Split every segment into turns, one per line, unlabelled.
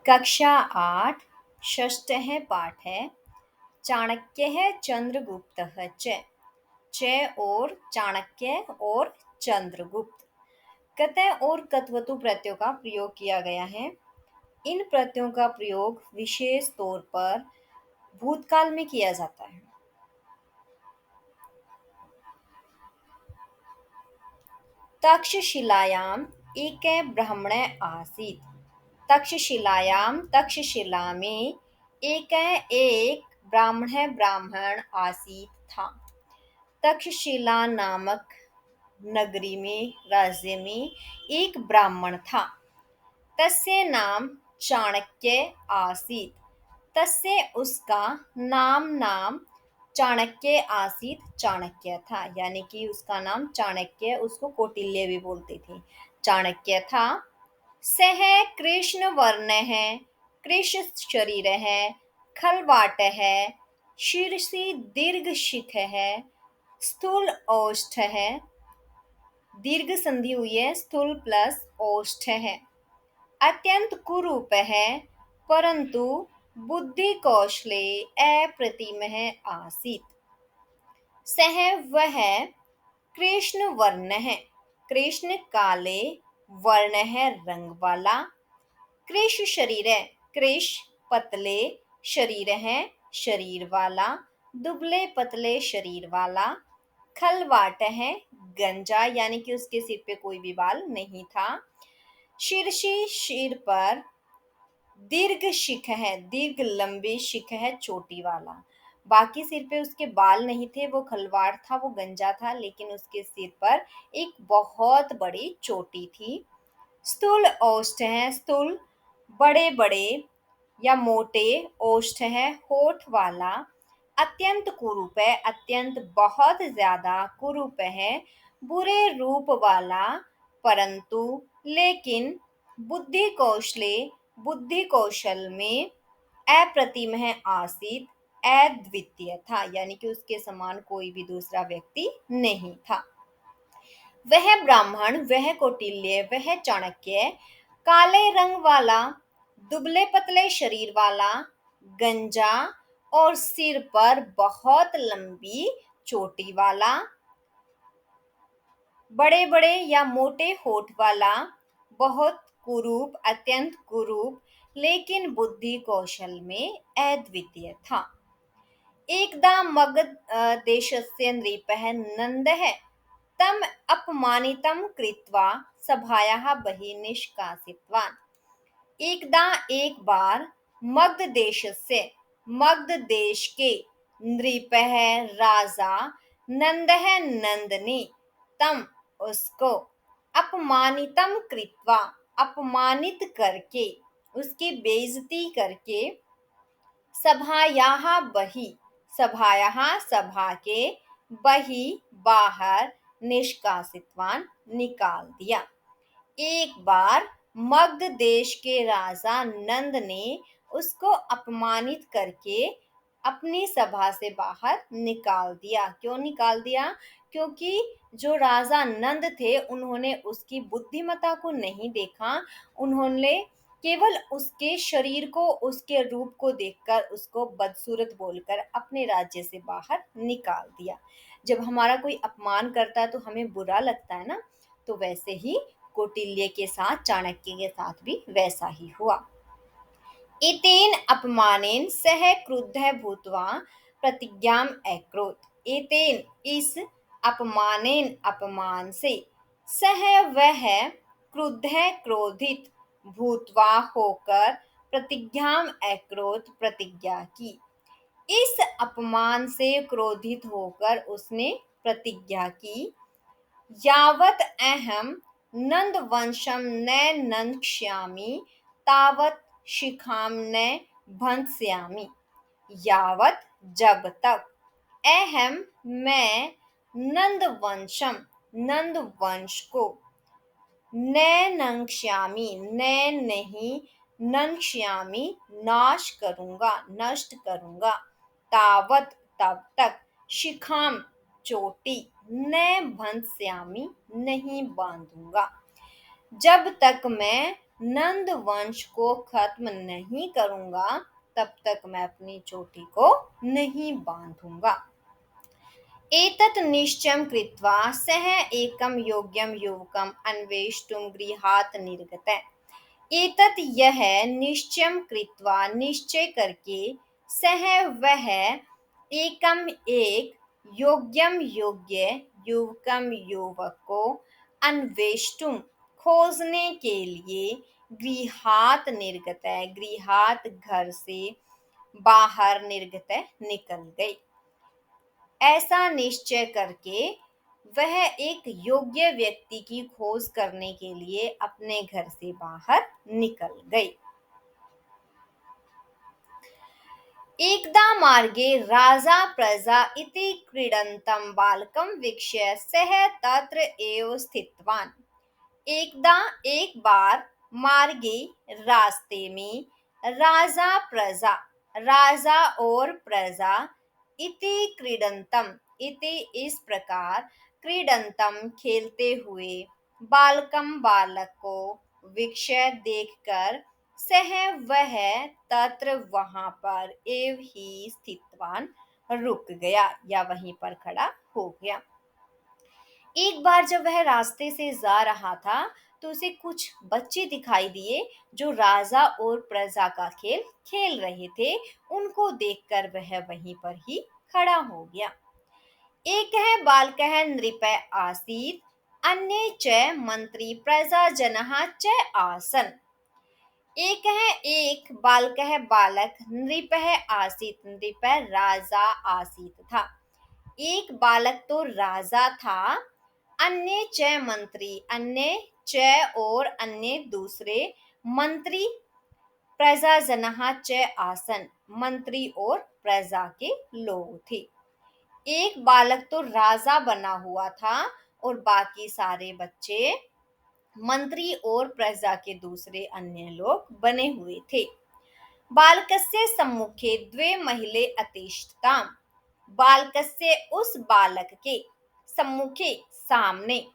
कक्षा 8 षष्ठः पाठः चाणक्यः चंद्रगुप्तः च और चाणक्य और चंद्रगुप्त। कतः और कत्वतु प्रत्ययों का प्रयोग किया गया है। इन प्रत्ययों का प्रयोग विशेष तौर पर भूतकाल में किया जाता है। तक्षशिलायाम एक ब्राह्मण आसीत्। तक्षशिला में एक ब्राह्मण आसीत था। तक्षशिला नामक नगरी में राज्य में एक ब्राह्मण था। तस्य नाम चाणक्य आसीत। तस्य उसका नाम चाणक्य आसीत चाणक्य था, यानी कि उसका नाम चाणक्य, उसको कौटिल्य भी बोलते थे, चाणक्य था। सः कृष्ण वर्ण है, कृष्ण शरीर है, खलवाट है, शीर्षि दीर्घ शिख है, स्थूल ओष्ठ है, दीर्घ संधि हुई है, स्थूल प्लस ओष्ठ है, अत्यंत कुरूप है, परंतु बुद्धि कौशले अप्रतिम आसीत। सह वह कृष्ण वर्ण है, कृष्ण काले वर्ण है रंग वाला, कृष शरीर है, कृष पतले शरीर है, शरीर वाला, दुबले पतले शरीर वाला, खलवाट है, गंजा, यानी कि उसके सिर पे कोई भी बाल नहीं था, शीर्षी सिर पर दीर्घ शिख है, दीर्घ लंबी शिख है, चोटी वाला। बाकी सिर पे उसके बाल नहीं थे, वो खलवाड़ था, वो गंजा था, लेकिन उसके सिर पर एक बहुत बड़ी चोटी थी। स्थूल ओष्ठ है, स्थूल बड़े बड़े या मोटे, ओष्ठ है होठ वाला, अत्यंत कुरूप है, अत्यंत बहुत ज्यादा कुरूप है, बुरे रूप वाला, परंतु लेकिन बुद्धि कौशल में अप्रतिम है आसीत, अद्वितीय था, यानी कि उसके समान कोई भी दूसरा व्यक्ति नहीं था। वह ब्राह्मण, वह कौटिल्य, वह चाणक्य काले रंग वाला, दुबले पतले शरीर वाला, गंजा और सिर पर बहुत लंबी चोटी वाला, बड़े बड़े या मोटे होठ वाला, बहुत कुरूप, अत्यंत कुरूप, लेकिन बुद्धि कौशल में अद्वितीय था। एकदा मगध देशस्य नृपः नन्दः तम् अपमानितं कृत्वा सभायाः बहिः निष्कासितवान्। एकदा एक बार मगध देश के नृपः राजा नंदः नंद ने तम उसको अपमानितम कृत्वा अपमानित करके, उसकी बेइज्जती करके, सभायाः बहि, सभा के, बहि बाहर, निष्कासितवान निकाल दिया। एक बार मगध देश के राजा नंद ने उसको अपमानित करके अपनी सभा से बाहर निकाल दिया। क्यों निकाल दिया? क्योंकि जो राजा नंद थे उन्होंने उसकी बुद्धिमत्ता को नहीं देखा, उन्होंने केवल उसके शरीर को, उसके रूप को देखकर उसको बदसूरत बोलकर अपने राज्य से बाहर निकाल दिया। जब हमारा कोई अपमान करता है तो हमें बुरा लगता है ना, तो वैसे ही कौटिल्य के साथ, चाणक्य के साथ भी वैसा ही हुआ। एतेन अपमानेन सह क्रुद्धः भूत्वा प्रतिज्ञाम अकरोत्। एतेन इस अपमानेन अपमान से, सह वह क्रुद्धः क्रोधित, भूत्वा होकर, प्रतिज्ञाम अकरोत् प्रतिज्ञा की। इस अपमान से क्रोधित होकर उसने प्रतिज्ञा की, यावत् अहं नंदवंशं न नक्ष्यामि तावत् शिखां न भंत्स्यामि। यावत् जब तक, अहम मैं, नंदवंशम नंद वंश को, न नक्ष्यामि न नहीं, नक्ष्यामि नाश करूंगा, नष्ट करूंगा, तावत तब तक, शिखाम चोटी, न भंस्यामि नहीं बांधूंगा, जब तक मैं नंद वंश को खत्म नहीं करूंगा, तब तक मैं अपनी चोटी को नहीं बांधूंगा। एतत् निश्चयं कृत्वा सः एकं योग्यं युवकम् अन्वेष्टुं गृहात् निर्गतः। एतत् यह निश्चयं कृत्वा निश्चय करके सः वह एकम एक योग्यम योग्य युवकम युवक को अन्वेष्टुम खोजने के लिए गृहात निर्गत है, गृहात घर से बाहर निर्गत है, निकल गई। ऐसा निश्चय करके वह एक योग्य व्यक्ति की खोज करने के लिए अपने घर से बाहर निकल गई। एकदा मार्गे राजा प्रजा इति क्रीडन्तं बालकं वीक्ष्य सः तत्र एव स्थितवान्। एकदा एक बार मार्गे रास्ते में राजा और प्रजा इति क्रीडंतम इति इस प्रकार क्रीडंतम खेलते हुए बालकम बालक को विक्षय देखकर सह वह तत्र वहां पर एव ही स्थितवान रुक गया या वहीं पर खड़ा हो गया। एक बार जब वह रास्ते से जा रहा था तो उसे कुछ बच्चे दिखाई दिए जो राजा और प्रजा का खेल खेल रहे थे। उनको देखकर वह वहीं पर ही खड़ा हो गया। एकः बालकः नृपः आसीत्, अन्ये च मंत्री प्रजा जनः च आसन्। एक बालकः बालक नृपः आसीत्, नृपः राजा आसीत था। एक बालक तो राजा था, अन्य च मंत्री, अन्य च और अन्य दूसरे मंत्री प्रजा जनः च आसन, मंत्री और प्रजा के लोग थे। एक बालक तो राजा बना हुआ था और बाकी सारे बच्चे मंत्री और प्रजा के दूसरे अन्य लोग बने हुए थे। बालकस्य सम्मुखे द्वे महिले अतिष्ठताम्। बालकस्य उस बालक के सम्मुखे सामने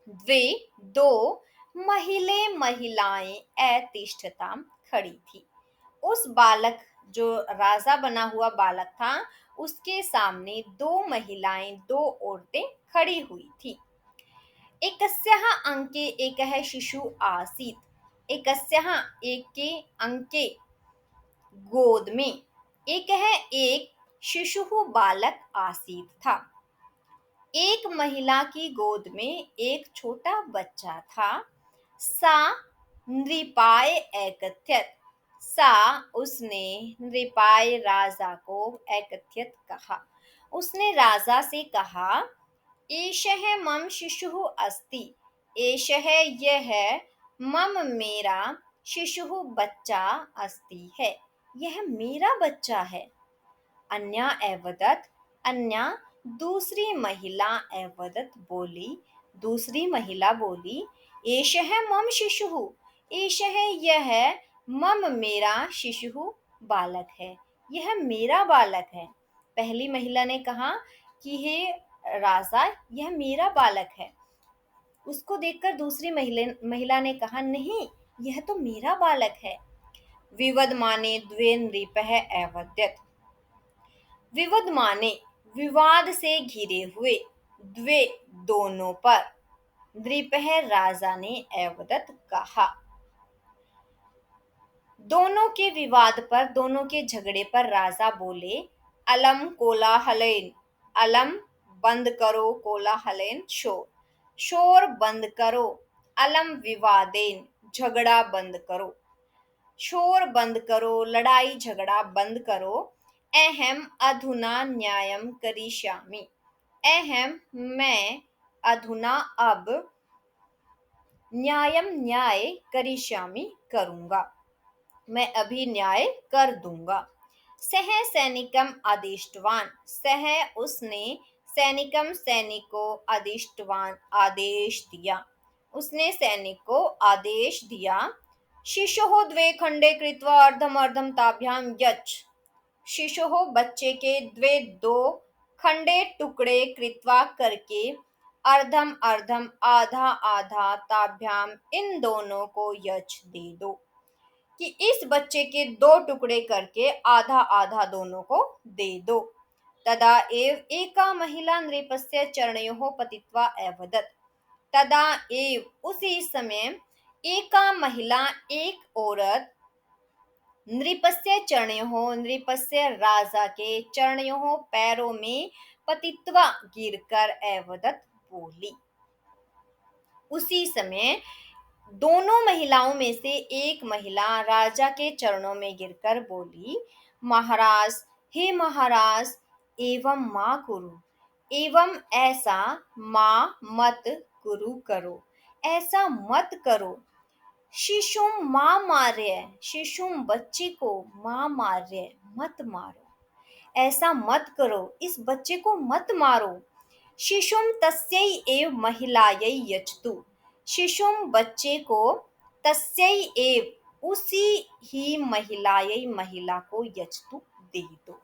द्वे दो महिलाएं अतिष्ठताम् खड़ी थी। उस बालक जो राजा बना हुआ बालक था उसके सामने दो महिलाएं, दो औरतें खड़ी हुई थी। एकस्याः अंके एकः शिशु आसीत्। एकस्याः एक के अंके गोद में एकः एक शिशु बालक आसीत था। एक महिला की गोद में एक छोटा बच्चा था। सा नृपाय एकथ्यत, सा उसने नृपाय राजा को एकथ्यत कहा। उसने राजा से कहा, एषः मम शिशुः अस्ति, एषः यह मम मेरा शिशुः बच्चा अस्ति है, यह मेरा बच्चा है। अन्या एवदत, अन्या दूसरी महिला एवदत बोली, दूसरी महिला बोली, एषः मम शिशुः, एषः यह मम मेरा शिशुः बालक है, यह मेरा बालक है। पहली महिला ने कहा कि हे राजा, यह मेरा बालक है। उसको देखकर दूसरी महिला ने कहा, नहीं, यह तो मेरा बालक है। विवदमाने द्वे नृपः अवदत्। विवद माने विवाद से घिरे हुए, द्वे दोनों पर, नृपः राजा ने अवदत कहा। दोनों के विवाद पर, दोनों के झगड़े पर राजा बोले, अलम कोलाहलेन, अलम बंद करो, कोलाहलेन शोर, शोर बंद करो, अलम विवादेन झगड़ा बंद करो, शोर बंद करो, लड़ाई झगड़ा बंद करो। अहम अधुना न्यायम करिष्यामि, अहम मैं अधुना अब न्याय करिष्यामि करूंगा, मैं अभी न्याय कर दूंगा। सह सैनिकम आदिष्टवान, सह उसने सैनिकम सैनिक को आदिष्टवान आदेश दिया, उसने सैनिक को आदेश दिया। शिशोः द्वे खंडे कृत्वा अर्धम अर्धम ताभ्याम यच्छ, शिशोः बच्चे के द्वे दो खंडे टुकड़े कृत्वा करके अर्धम अर्धम आधा आधा ताभ्याम इन दोनों को यच दे दो, कि इस बच्चे के दो टुकड़े करके आधा आधा दोनों को दे दो। तदा एव एका महिला नृपस्य चरणयोः पतित्वा अवदत्। तदा एव उसी समय एका महिला, एक औरत, नृपस्य चरणयोः, नृपस्य राजा के चरणयोः, पैरों में पतित्वा गिरकर अवदत्, बोली। उसी समय दोनों महिलाओं में से एक महिला राजा के चरणों में गिरकर बोली, महाराज, हे महाराज, एवं माँ कुरु, एवं ऐसा माँ मत कुरु करो, ऐसा मत करो। शिशुम माँ मार्य, शिशुम बच्चे को माँ मार्य, मत मारो, ऐसा मत करो, इस बच्चे को मत मारो। शिशुम तस्यै एव महिलायै यच्छतु, शिशुम बच्चे को तस्यै एव उसी ही महिलायै, महिला को यच्छतु दे दो।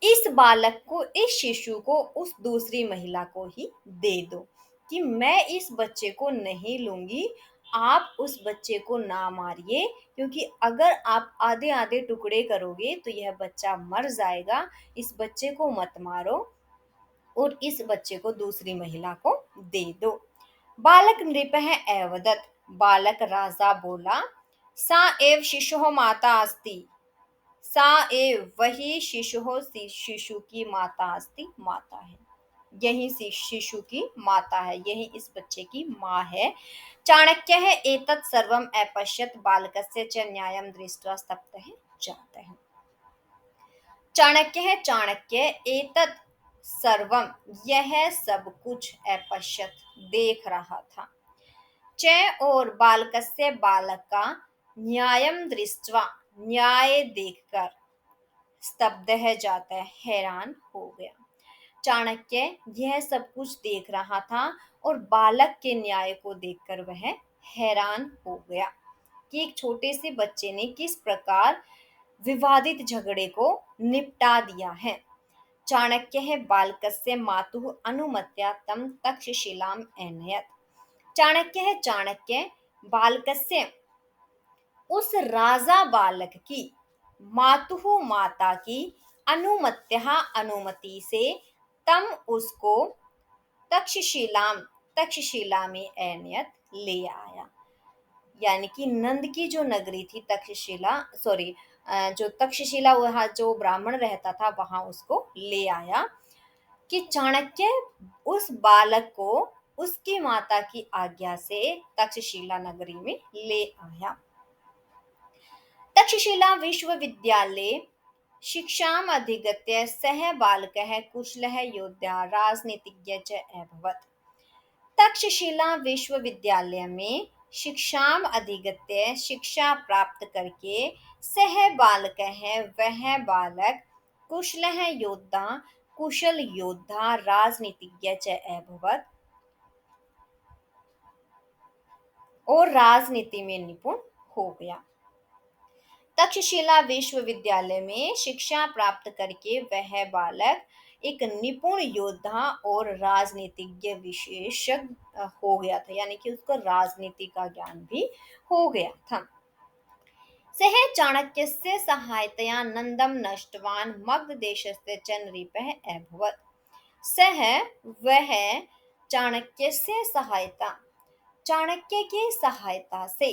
इस बालक को, इस शिशु को उस दूसरी महिला को ही दे दो, कि मैं इस बच्चे को नहीं लूंगी, आप उस बच्चे को ना मारिए, क्योंकि अगर आप आधे आधे टुकड़े करोगे तो यह बच्चा मर जाएगा। इस बच्चे को मत मारो और इस बच्चे को दूसरी महिला को दे दो। बालक नृपः अवदत्, बालक राजा बोला, सा एव शिशुः माता अस्ति, सा एव वही शिशु, शिशु की माता अस्ति, माता है, यही शिशु की माता है, यही इस बच्चे की माँ है। चाणक्यः एतत् सर्वम् अपश्यत्, बालकस्य च न्यायं दृष्ट्वा स्तब्धः जातः। चाणक्य है, चाणक्य एतत् सर्वम, यह सब कुछ अपश्यत, देख रहा था। च और बालकस्य, बालक का, न्यायम दृष्ट्वा, न्याय देखकर, स्तब्ध जाता है, हैरान हो गया। चाणक्य यह सब कुछ देख रहा था और बालक के न्याय को देखकर वह हैरान हो गया कि एक छोटे से बच्चे ने किस प्रकार विवादित झगड़े को निपटा दिया है। चाणक्यः बालकस्य मातुः अनुमत्या तं तक्षशिलाम् अनयत्। चाणक्यः, चाणक्य बालकस्य, उस राजा बालक की, मातुः माता की, अनुमत्या अनुमति से, तम उसको, तक्षशिलाम, तक्षशिला में अनयत ले आया। यानी कि नंद की जो नगरी थी तक्षशिला, सॉरी, जो तक्षशिला, वहाँ जो ब्राह्मण रहता था वहां उसको ले आया, कि चाणक्य उस बालक को उसकी माता की आज्ञा से तक्षशिला नगरी में ले आया। तक्षशिला विश्वविद्यालये शिक्षाम् अधिगत्य सः बालकः कुशलः योद्धा राजनीतिज्ञ च अभवत्। तक्षशिला विश्वविद्यालय में शिक्षाम अधिगत्य, शिक्षा प्राप्त करके, सह बालक है, वह बालक, कुशल योद्धा, कुशल योद्धा, राजनीतिज्ञ च अभवत्, और राजनीति में निपुण हो गया। तक्षशिला विश्वविद्यालय में शिक्षा प्राप्त करके वह बालक एक निपुण योद्धा और राजनीतिज्ञ विशेषज्ञ हो गया था, यानी कि उसको राजनीति का ज्ञान भी हो गया था। सः चाणक्यस्य सहायतया नंदम नष्टवान् मगधदेशस्य च नृपः अभवत्। सः, वह, चाणक्यस्य सहायता, चाणक्य की सहायता से,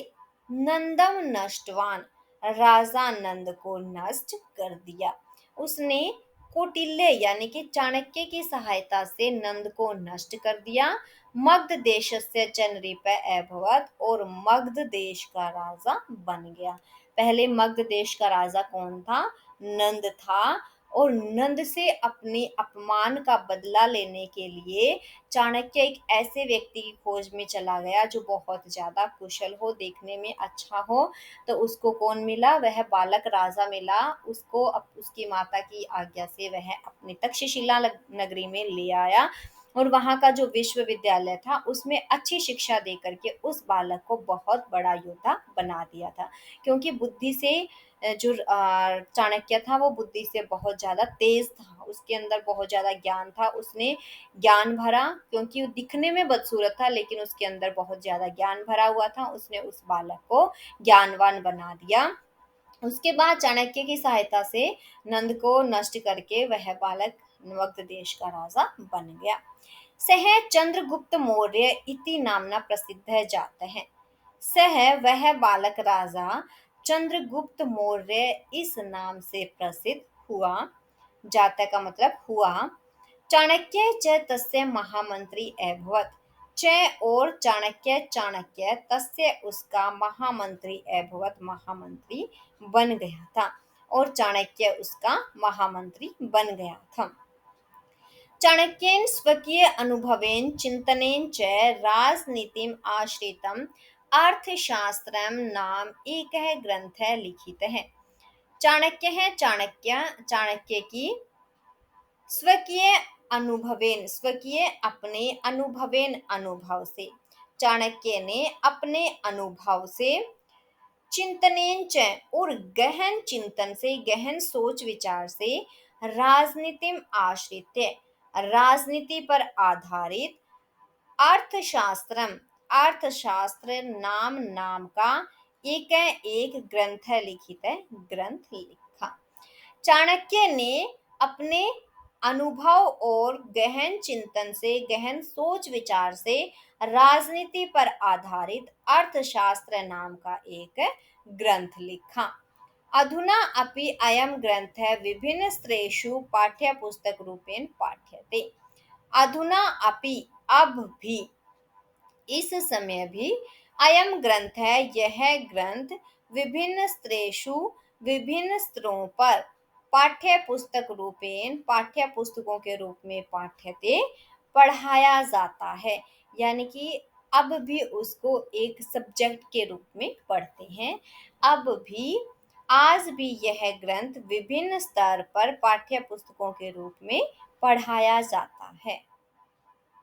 नंदम नष्टवान, राजा नंद को नष्ट कर दिया। उसने कौटिल्य यानी कि चाणक्य की सहायता से नंद को नष्ट कर दिया। मगध देशस्य च नृपः अभवत्, और मगध देश का राजा बन गया। पहले मगध देश का राजा कौन था? नंद था। और नंद से अपने अपमान का बदला लेने के लिए चाणक्य एक ऐसे व्यक्ति की खोज में चला गया जो बहुत ज्यादा कुशल हो, देखने में अच्छा हो। तो उसको कौन मिला? वह बालक राजा मिला। उसको उसकी माता की आज्ञा से वह अपनी तक्षशिला नगरी में ले आया और वहाँ का जो विश्वविद्यालय था उसमें अच्छी शिक्षा दे करके उस बालक को बहुत बड़ा योद्धा बना दिया था। क्योंकि बुद्धि से जो चाणक्य था वो बुद्धि से बहुत ज़्यादा तेज था, उसके अंदर बहुत ज़्यादा ज्ञान था, उसने ज्ञान भरा, क्योंकि वो दिखने में बदसूरत था लेकिन उसके अंदर बहुत ज़्यादा ज्ञान भरा हुआ था, उसने उस बालक को ज्ञानवान बना दिया। उसके बाद चाणक्य की सहायता से नंद को नष्ट करके वह बालक मगध देश का राजा बन गया। सह चंद्रगुप्त मौर्य इति नामना प्रसिद्ध जाता है। सह वह बालक राजा चंद्रगुप्त मौर्य इस नाम से प्रसिद्ध हुआ। जाता का मतलब हुआ। चाणक्य च तस्य महामंत्री अभवत। च और चाणक्य चाणक्य तस्य उसका महामंत्री अभवत महामंत्री बन गया था, और चाणक्य उसका महामंत्री बन गया था। चाणक्येन स्वकीय अनुभवेन चिन्तनेन च राजनीतिम् आश्रितम् अर्थशास्त्रं नाम एकः ग्रंथः लिखितः। चाणक्य है चाणक्य की स्वकीय अनुभवेन, स्वकीय अपने अनुभवेन अनुभव से, चाणक्य ने अपने अनुभव से, चिंतनेन च और गहन चिंतन से, गहन सोच विचार से, राजनीतिम आश्रित, राजनीति पर आधारित, अर्थशास्त्रम, अर्थशास्त्र नाम नाम का एक ग्रंथ लिखित है, ग्रंथ लिखा। चाणक्य ने अपने अनुभव और गहन चिंतन से, गहन सोच विचार से, राजनीति पर आधारित अर्थशास्त्र नाम का एक ग्रंथ लिखा। अधुना अपि अयं ग्रंथः विभिन्न स्त्रेषु पाठ्यपुस्तक रूपेण पाठ्यते। अधुना अपि, अब भी, इस समय भी, अयम ग्रंथ है, यह ग्रंथ विभिन्न स्त्रेषु, विभिन्न स्तरों पर, पाठ्य पुस्तक रूपेण, पाठ्य पुस्तकों के रूप में पाठ्यते, पढ़ाया जाता है। यानी कि अब भी उसको एक सब्जेक्ट के रूप में पढ़ते हैं। अब भी, आज भी यह ग्रंथ विभिन्न स्तर पर पाठ्य पुस्तकों के रूप में पढ़ाया जाता है।